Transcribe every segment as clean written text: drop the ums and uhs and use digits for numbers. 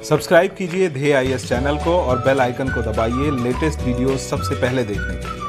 Subscribe कीजिए ध्येय IAS channel को और बेल आइकन को दबाइए लेटेस्ट वीडियो सबसे पहले देखने के लिए।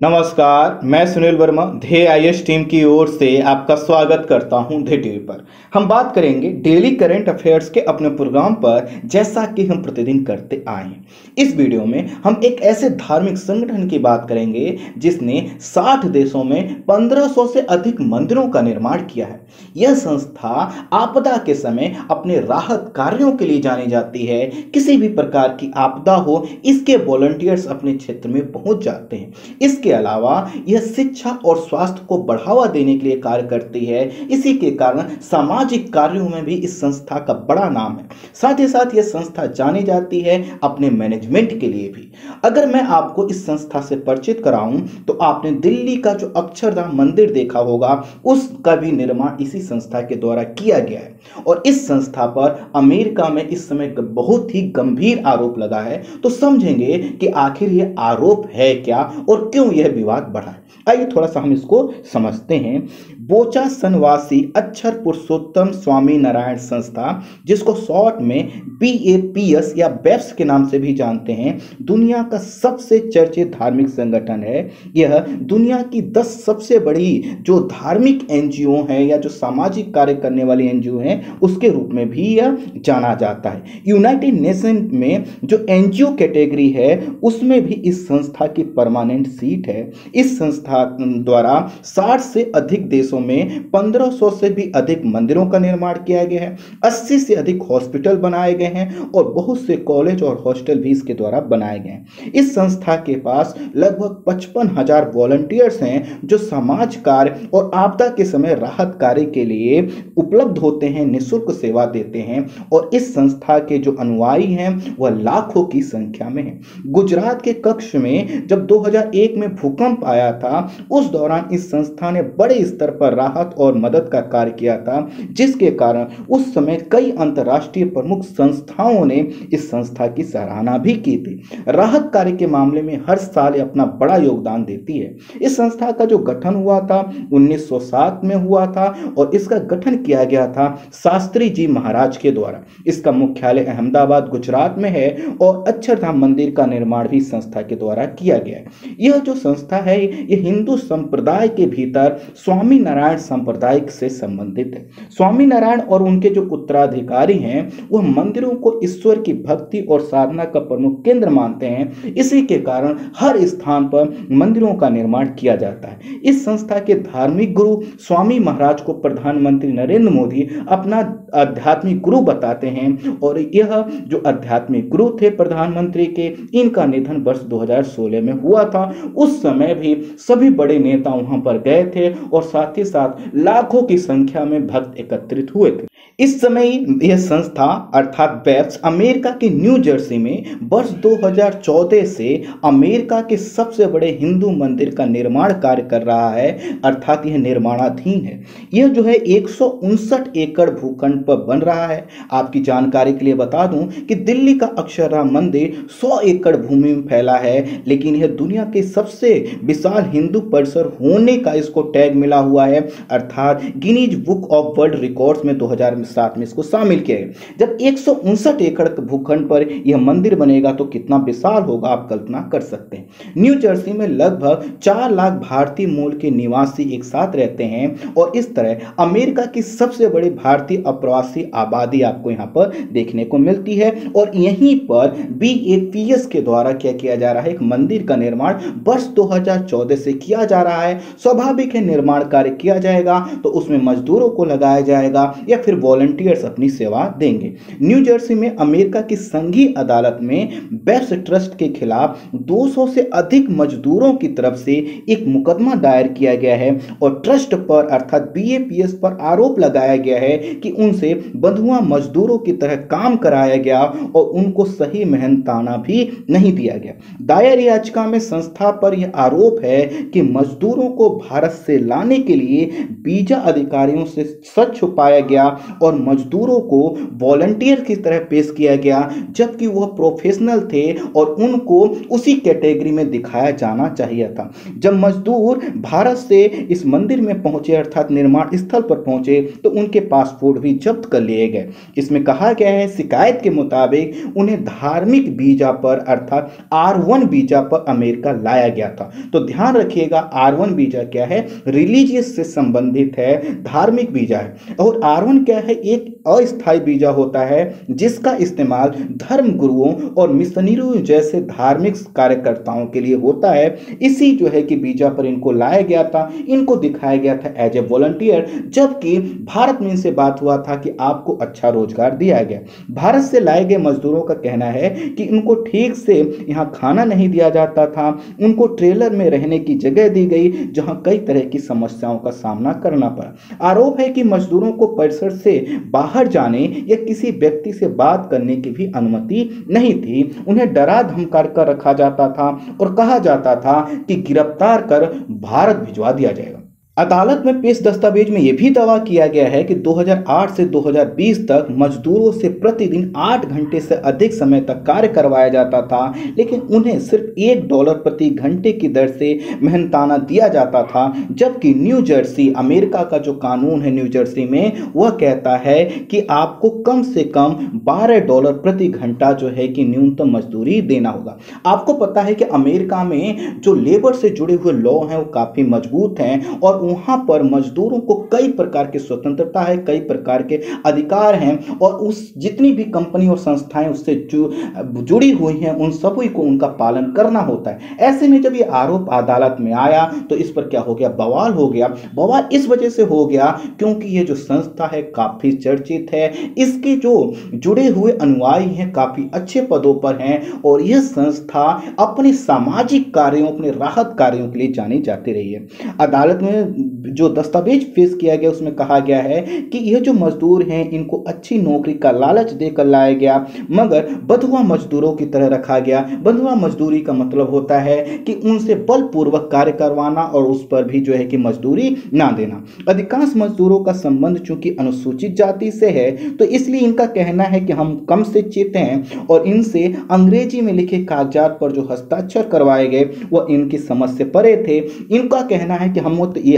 नमस्कार, मैं सुनील वर्मा ध्येय आईएएस टीम की ओर से आपका स्वागत करता हूं ध्येय टीवी पर। हम बात करेंगे डेली करंट अफेयर्स के अपने प्रोग्राम पर, जैसा कि हम प्रतिदिन करते आए हैं। इस वीडियो में हम एक ऐसे धार्मिक संगठन की बात करेंगे जिसने 60 देशों में 1500 से अधिक मंदिरों का निर्माण किया है। यह संस्था आपदा के समय अपने राहत कार्यों के लिए जानी जाती है। किसी भी प्रकार की आपदा हो, इसके वॉलंटियर्स अपने क्षेत्र में पहुंच जाते हैं। इसके अलावा यह शिक्षा और स्वास्थ्य को बढ़ावा देने के लिए कार्य करती है। इसी के कारण सामाजिक कार्यों में भी इस संस्था का बड़ा नाम है। साथ ही साथ यह संस्था जानी जाती है अपने मैनेजमेंट के लिए भी। अगर मैं आपको इस संस्था से परिचित कराऊं तो आपने दिल्ली का जो अक्षरधाम मंदिर देखा होगा, उसका भी निर्माण इसी संस्था के द्वारा किया गया है। और इस संस्था पर अमेरिका में इस समय बहुत ही गंभीर आरोप लगा है। तो समझेंगे कि आखिर यह आरोप है क्या और क्यों यह विवाद बढ़ा है। आइए थोड़ा सा हम इसको समझते हैं। बोचा सनवासी अक्षर पुरुषोत्तम स्वामी नारायण संस्था, जिसको शॉर्ट में BAPS या बेप्स के नाम से भी जानते हैं, दुनिया का सबसे चर्चित धार्मिक संगठन है। यह दुनिया की 10 सबसे बड़ी जो धार्मिक NGO हैं या जो सामाजिक कार्य करने वाली NGO हैं, उसके रूप में भी यह जाना जाता है। यूनाइटेड नेशन में जो NGO कैटेगरी है, उसमें भी इस संस्था की परमानेंट सीट है। इस संस्था द्वारा 60 से अधिक देशों में 1500 से भी अधिक मंदिरों का निर्माण किया गया है। 80 से अधिक हॉस्पिटल बनाए गए हैं और बहुत से कॉलेज और हॉस्टल भी इसके द्वारा बनाए गए हैं। इस संस्था के पास लगभग 55,000 वॉलंटियर्स हैं जो समाज कार्य और आपदा के समय राहत कार्य के लिए उपलब्ध होते हैं, निःशुल्क सेवा देते हैं। और इस संस्था के जो अनुयायी हैं वह लाखों की संख्या में हैं। गुजरात के कच्छ में जब 2001 में भूकंप आया था, उस दौरान इस संस्था ने बड़े स्तर पर राहत और मदद का कार्य किया था, जिसके कारण उस समय कई अंतर्राष्ट्रीय प्रमुख संस्थाओं ने इस संस्था की सराहना भी की थी। राहत कार्य के मामले में हर साल अपना बड़ा योगदान देती है। इस संस्था का जो गठन हुआ था 1907 में हुआ था और इसका गठन किया गया था शास्त्री जी महाराज के द्वारा। इसका मुख्यालय अहमदाबाद गुजरात में है और अक्षरधाम मंदिर का निर्माण भी संस्था के द्वारा किया गया है। यह जो संस्था है यह हिंदू संप्रदाय के भीतर स्वामी नारायण संप्रदाय से संबंधित है। स्वामी नारायण और उनके जो उत्तराधिकारी हैं वह मंदिरों को ईश्वर की भक्ति और साधना का प्रमुख केंद्र मानते हैं। इसी के कारण हर स्थान पर मंदिरों का निर्माण किया जाता है। इस संस्था के धार्मिक गुरु स्वामी महाराज को प्रधानमंत्री नरेंद्र मोदी अपना आध्यात्मिक गुरु बताते हैं। और यह जो आध्यात्मिक गुरु थे प्रधानमंत्री के, इनका निधन वर्ष 2016 में हुआ था। उस समय भी सभी बड़े नेता वहां पर गए थे और साथ ही साथ लाखों की संख्या में भक्त एकत्रित हुए थे। इस समय यह संस्था अर्थात बेप्स अमेरिका के न्यू जर्सी में वर्ष 2014 से अमेरिका के सबसे बड़े हिंदू मंदिर का निर्माण कार्य कर रहा है, अर्थात यह निर्माणाधीन है। यह जो है 159 एकड़ भूखंड पर बन रहा है। आपकी जानकारी के लिए बता दूं कि दिल्ली का अक्षरधाम मंदिर 100 एकड़ भूमि में फैला है, लेकिन यह दुनिया के सबसे विशाल हिंदू परिसर होने का इसको टैग मिला हुआ है, अर्थात Guinness book of world records में 2007 में इसको शामिल किया गया। जब 159 एकड़ भूखंड पर यह मंदिर बनेगा तो कितना विशाल होगा, आप कल्पना कर सकते हैं। न्यू जर्सी में लगभग 4 लाख भारतीय मूल के निवासी एक साथ रहते हैं और इस तरह अमेरिका की सबसे बड़ी भारतीय अप्रवासी आबादी आपको यहां पर देखने को मिलती है। और यहीं पर BAPS के द्वारा क्या किया जा रहा है, एक मंदिर का निर्माण वर्ष 2014 से किया जा रहा है। स्वाभाविक है, निर्माण कार्य किया जाएगा तो उसमें मजदूरों को लगाया जाएगा या फिर वॉलंटियर्स अपनी सेवा देंगे। न्यू जर्सी में अमेरिका की संघीय अदालत में बेप्स ट्रस्ट के खिलाफ 200 से अधिक मजदूरों की तरफ से एक मुकदमा दायर किया गया है और ट्रस्ट पर अर्थात BAPS पर आरोप लगाया गया है कि उनसे बंधुआ मजदूरों की तरह काम कराया गया और उनको सही मेहनताना भी नहीं दिया गया। दायर याचिका में संस्था पर यह आरोप है कि मजदूरों को भारत से लाने के लिए वीजा अधिकारियों से सच छुपाया गया और मजदूरों को वॉलंटियर की तरह पेश किया गया, जबकि वह प्रोफेशनल थे और उनको उसी कैटेगरी में दिखाया जाना चाहिए था। जब मजदूर भारत से इस मंदिर में पहुंचे अर्थात निर्माण स्थल पर पहुंचे तो उनके पासपोर्ट भी जब्त कर लिए गए। इसमें कहा गया है शिकायत के मुताबिक उन्हें धार्मिक वीजा पर अर्थात R1 वीजा पर अमेरिका लाया गया था। तो ध्यान रखिएगा R1 वीजा क्या है, रिलीजियस से संबंधित है, धार्मिक वीजा है। और R1 क्या है, एक अस्थायी वीजा होता है जिसका इस्तेमाल धर्म गुरुओं और मिशनरियों जैसे धार्मिक कार्यकर्ताओं के लिए होता है। इसी जो है कि वीजा पर इनको लाया गया था, इनको दिखाया गया था एज ए वॉलंटियर, जबकि भारत में इनसे बात हुआ था कि आपको अच्छा रोजगार दिया गया। भारत से लाए गए मजदूरों का कहना है कि इनको ठीक से यहाँ खाना नहीं दिया जाता था, उनको ट्रेलर में रहने की जगह दी गई जहां कई तरह की समस्याओं का सामना करना पड़ा। आरोप है कि मजदूरों को परिसर से बाहर जाने या किसी व्यक्ति से बात करने की भी अनुमति नहीं थी। उन्हें डरा धमका कर रखा जाता था और कहा जाता था कि गिरफ्तार कर भारत भिजवा दिया जाएगा। अदालत में पेश दस्तावेज में यह भी दावा किया गया है कि 2008 से 2020 तक मजदूरों से प्रतिदिन 8 घंटे से अधिक समय तक कार्य करवाया जाता था, लेकिन उन्हें सिर्फ $1 प्रति घंटे की दर से मेहनताना दिया जाता था, जबकि न्यू जर्सी, अमेरिका का जो कानून है न्यू जर्सी में, वह कहता है कि आपको कम से कम $12 प्रति घंटा जो है कि न्यूनतम मजदूरी देना होगा। आपको पता है कि अमेरिका में जो लेबर से जुड़े हुए लॉ हैं वो काफ़ी मजबूत हैं और वहां पर मजदूरों को कई प्रकार की स्वतंत्रता है, कई प्रकार के अधिकार हैं और उस जितनी भी कंपनी और संस्थाएं उससे जुड़ी हुई हैं उन सभी को उनका पालन करना होता है। ऐसे में जब ये आरोप अदालत में आया तो इस पर क्या हो गया, बवाल हो गया। बवाल इस वजह से हो गया क्योंकि ये जो संस्था है काफी चर्चित है, इसके जो जुड़े हुए अनुयायी हैं काफी अच्छे पदों पर हैं और यह संस्था अपने सामाजिक कार्यों, अपने राहत कार्यों के लिए जानी जाती रही है। अदालत में जो दस्तावेज पेश किया गया उसमें कहा गया है कि यह जो मजदूर हैं इनको अच्छी नौकरी का लालच देकर लाया गया, मगर बंधुआ मजदूरों की तरह रखा गया। बंधुआ मजदूरी का मतलब होता है कि उनसे बलपूर्वक कार्य करवाना और उस पर भी जो है कि मजदूरी ना देना। अधिकांश मजदूरों का संबंध चूंकि अनुसूचित जाति से है तो इसलिए इनका कहना है कि हम कम शिक्षित हैं और इनसे अंग्रेजी में लिखे कागजात पर जो हस्ताक्षर करवाए गए वह इनकी समझ से परे थे। इनका कहना है कि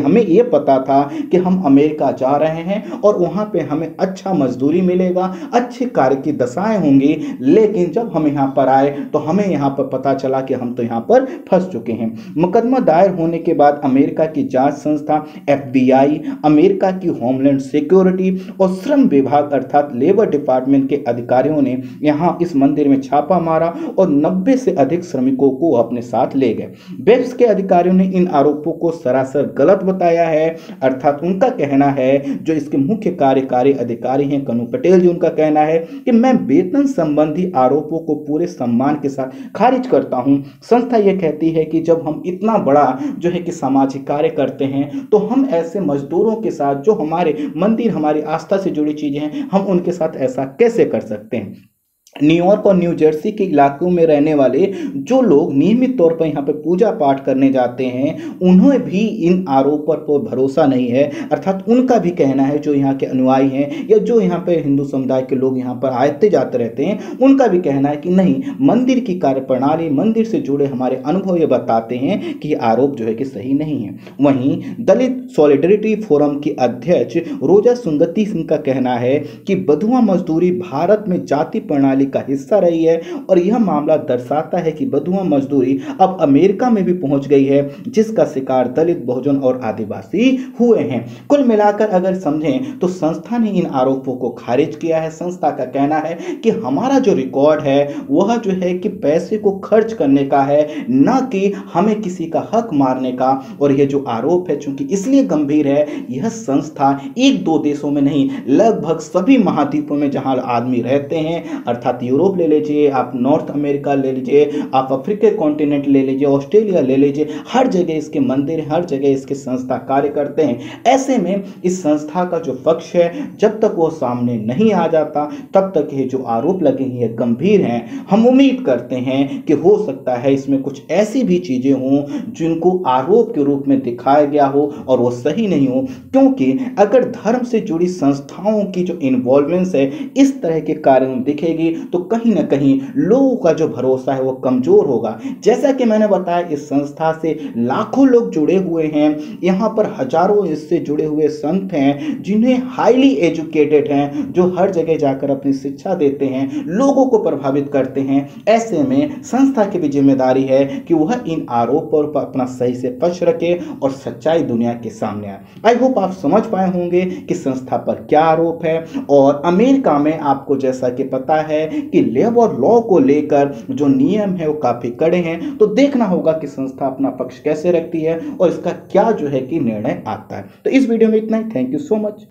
हमें ये पता था कि हम अमेरिका जा रहे हैं और वहां पे हमें अच्छा मजदूरी मिलेगा, अच्छे कार्य की दशाएं होंगी, लेकिन जब हम यहां पर आए तो हमें यहां पर पता चला कि हम तो यहां पर फंस चुके हैं। मुकदमा दायर होने के बाद अमेरिका की जांच संस्था FBI, अमेरिका की होमलैंड सिक्योरिटी और श्रम विभाग अर्थात लेबर डिपार्टमेंट के अधिकारियों ने यहां इस मंदिर में छापा मारा और 90 से अधिक श्रमिकों को अपने साथ ले गए। बेब्स के अधिकारियों ने इन आरोपों को सरासर गलत बताया है, अर्थात उनका कहना है, जो इसके मुख्य कार्यकारी अधिकारी हैं कनु पटेल जी, उनका कहना है कि मैं वेतन संबंधी आरोपों को पूरे सम्मान के साथ खारिज करता हूं। संस्था यह कहती है कि जब हम इतना बड़ा जो है कि सामाजिक कार्य करते हैं तो हम ऐसे मजदूरों के साथ जो हमारे मंदिर, हमारी आस्था से जुड़ी चीजें हैं, हम उनके साथ ऐसा कैसे कर सकते हैं। न्यूयॉर्क और न्यू जर्सी के इलाकों में रहने वाले जो लोग नियमित तौर पर यहाँ पे पूजा पाठ करने जाते हैं उन्हें भी इन आरोपों पर भरोसा नहीं है, अर्थात उनका भी कहना है, जो यहाँ के अनुयायी हैं या जो यहाँ पे हिंदू समुदाय के लोग यहाँ पर आते जाते रहते हैं, उनका भी कहना है कि नहीं, मंदिर की कार्यप्रणाली, मंदिर से जुड़े हमारे अनुभव ये बताते हैं कि ये आरोप जो है कि सही नहीं है। वहीं दलित सॉलिडरिटी फोरम की अध्यक्ष रोजा सुंदती सिंह का कहना है कि बंधुआ मजदूरी भारत में जाति प्रणाली का हिस्सा रही है और यह मामला दर्शाता है कि बंधुआ मजदूरी अब अमेरिका में भी पहुंच गई है, जिसका शिकार दलित, बहुजन और आदिवासी हुए हैं। कुल मिलाकर अगर समझें तो संस्था ने इन आरोपों को खारिज किया है। संस्था का कहना है कि हमारा जो रिकॉर्ड है वह जो है कि पैसे को खर्च करने का है, न कि हमें किसी का हक मारने का। और यह जो आरोप है चूंकि इसलिए गंभीर है, यह संस्था 1-2 देशों में नहीं, लगभग सभी महाद्वीपों में जहां आदमी रहते हैं, अर्थात अर्थात यूरोप ले लीजिए, आप नॉर्थ अमेरिका ले लीजिए, आप अफ्रीका कॉन्टिनेंट ले लीजिए, ऑस्ट्रेलिया ले लीजिए, हर जगह इसके मंदिर हैं, हर जगह इसके संस्था कार्य करते हैं। ऐसे में इस संस्था का जो पक्ष है जब तक वो सामने नहीं आ जाता तब तक ये जो आरोप लगे हैं ये गंभीर हैं। हम उम्मीद करते हैं कि हो सकता है इसमें कुछ ऐसी भी चीजें हों जिनको आरोप के रूप में दिखाया गया हो और वो सही नहीं हो, क्योंकि अगर धर्म से जुड़ी संस्थाओं की जो इन्वॉल्वमेंस है इस तरह के कार्यों में दिखेगी तो कहीं ना कहीं लोगों का जो भरोसा है वो कमजोर होगा। जैसा कि मैंने बताया इस संस्था से लाखों लोग जुड़े हुए हैं, यहाँ पर हजारों इससे जुड़े हुए संत हैं जिन्हें हाईली एजुकेटेड हैं, जो हर जगह जाकर अपनी शिक्षा देते हैं, लोगों को प्रभावित करते हैं। ऐसे में संस्था की भी जिम्मेदारी है कि वह इन आरोपों पर अपना सही से पक्ष रखे और सच्चाई दुनिया के सामने आए। आई होप आप समझ पाए होंगे कि संस्था पर क्या आरोप है। और अमेरिका में आपको जैसा कि पता है कि लेबर लॉ को लेकर जो नियम है वो काफी कड़े हैं, तो देखना होगा कि संस्था अपना पक्ष कैसे रखती है और इसका क्या जो है कि निर्णय आता है। तो इस वीडियो में इतना ही। Thank you so much.